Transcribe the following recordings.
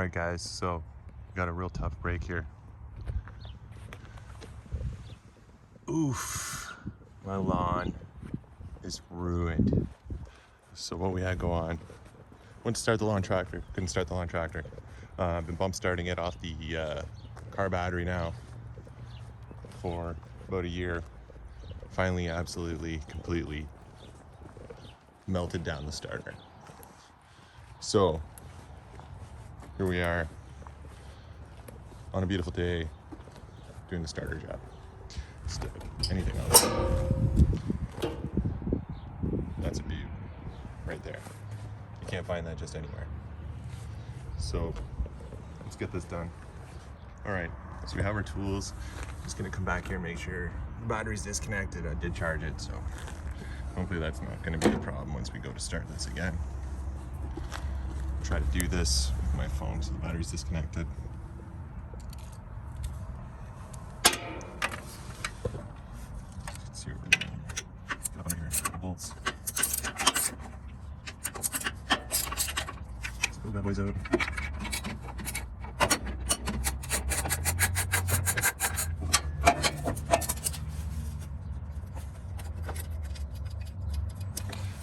Alright guys, so we got a real tough break here. Oof, my lawn is ruined. So what we had go on, went to start the lawn tractor, couldn't start the lawn tractor. Been bump starting it off the car battery now for about a year. Finally, absolutely, completely melted down the starter. So here we are on a beautiful day doing the starter job. Stick anything else. That's a view right there. You can't find that just anywhere. So let's get this done. All right, so we have our tools. Just gonna come back here and make sure the battery's disconnected. I did charge it, so hopefully that's not gonna be the problem once we go to start this again. Try to do this with my phone so the battery's disconnected. Let's see what we're doing. Get on here, bolts. Let's pull that boys out.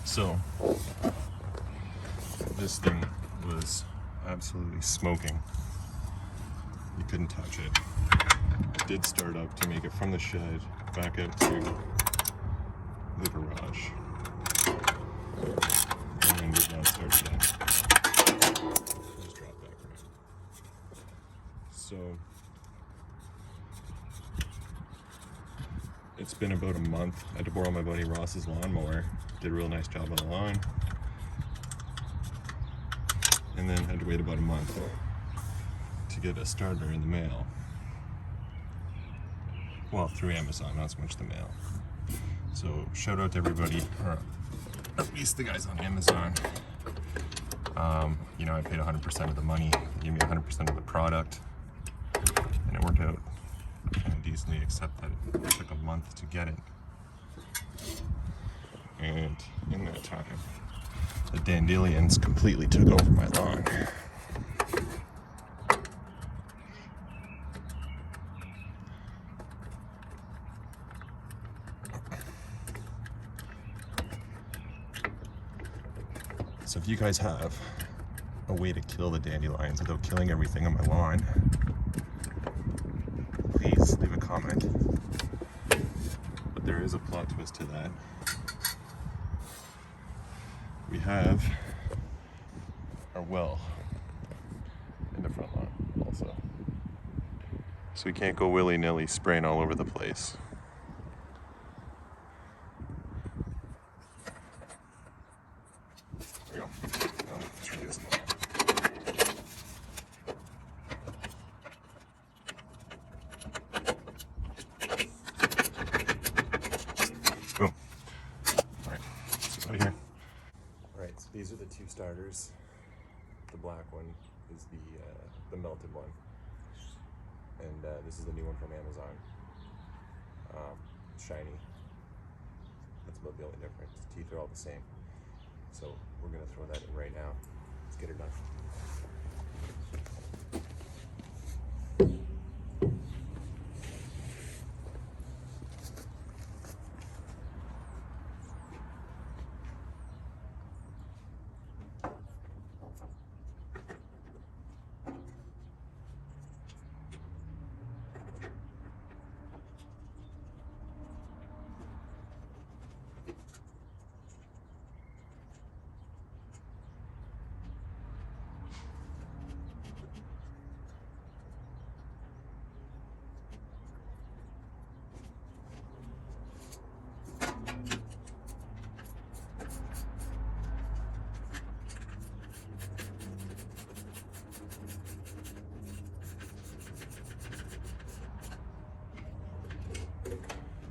So this thing was absolutely smoking. You couldn't touch it. It did start up to make it from the shed back out to the garage. And then did not start again. Just drop back right. So it's been about a month. I had to borrow my buddy Ross's lawnmower. Did a real nice job on the lawn. And then had to wait about a month to get a starter in the mail. Well, through Amazon, not so much the mail. So shout out to everybody, or at least the guys on Amazon. You know, I paid 100% of the money. They gave me 100% of the product. And it worked out kind of decently, except that it took a month to get it. And in that time, the dandelions completely took over my lawn. So if you guys have a way to kill the dandelions without killing everything on my lawn, please leave a comment. But there is a plot twist to that. We have our well in the front lawn also. So we can't go willy-nilly spraying all over the place. There we go. Let's try this one. Boom. All right, let's go out of here. Alright, so these are the two starters. The black one is the melted one. And this is the new one from Amazon. Shiny. That's about the only difference. The teeth are all the same. So we're going to throw that in right now. Let's get her done.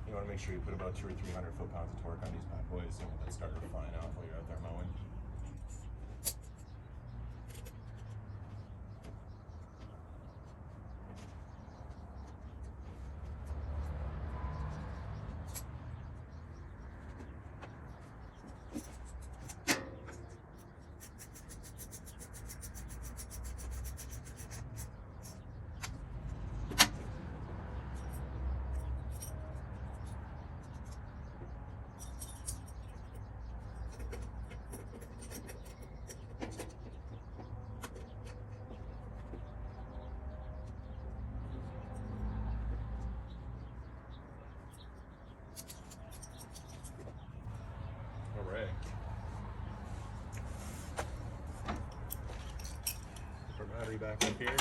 You want to make sure you put about 200 or 300 foot-pounds of torque on these bad boys so that starter flying off while you're out there mowing. back up here.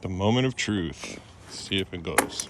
The moment of truth. See if it goes.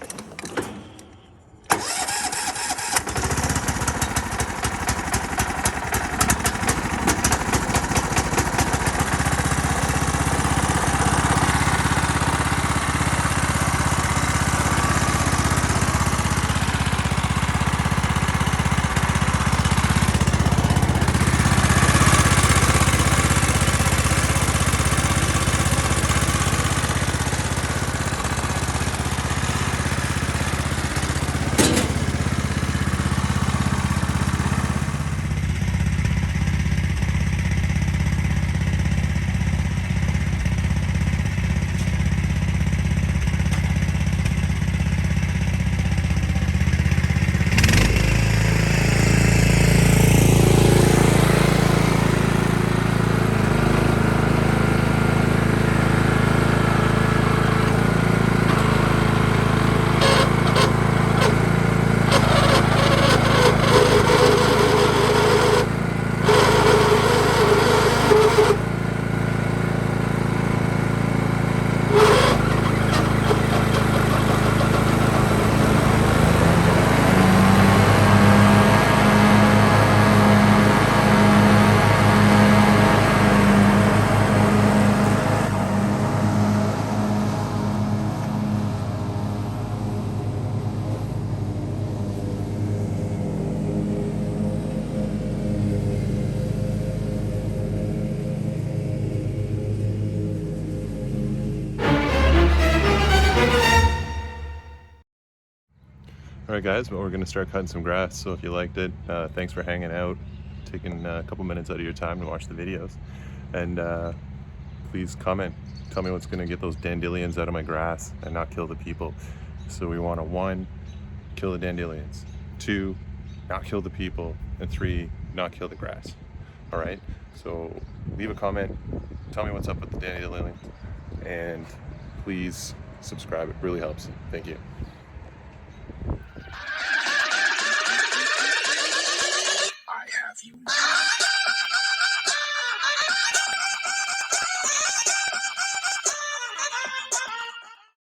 Alright guys, well, we're going to start cutting some grass, so if you liked it, thanks for hanging out, taking a couple minutes out of your time to watch the videos, and please comment, tell me what's going to get those dandelions out of my grass and not kill the people. So we want to 1, kill the dandelions, 2, not kill the people, and 3, not kill the grass. Alright, so leave a comment, tell me what's up with the dandelions, and please subscribe, it really helps. Thank you.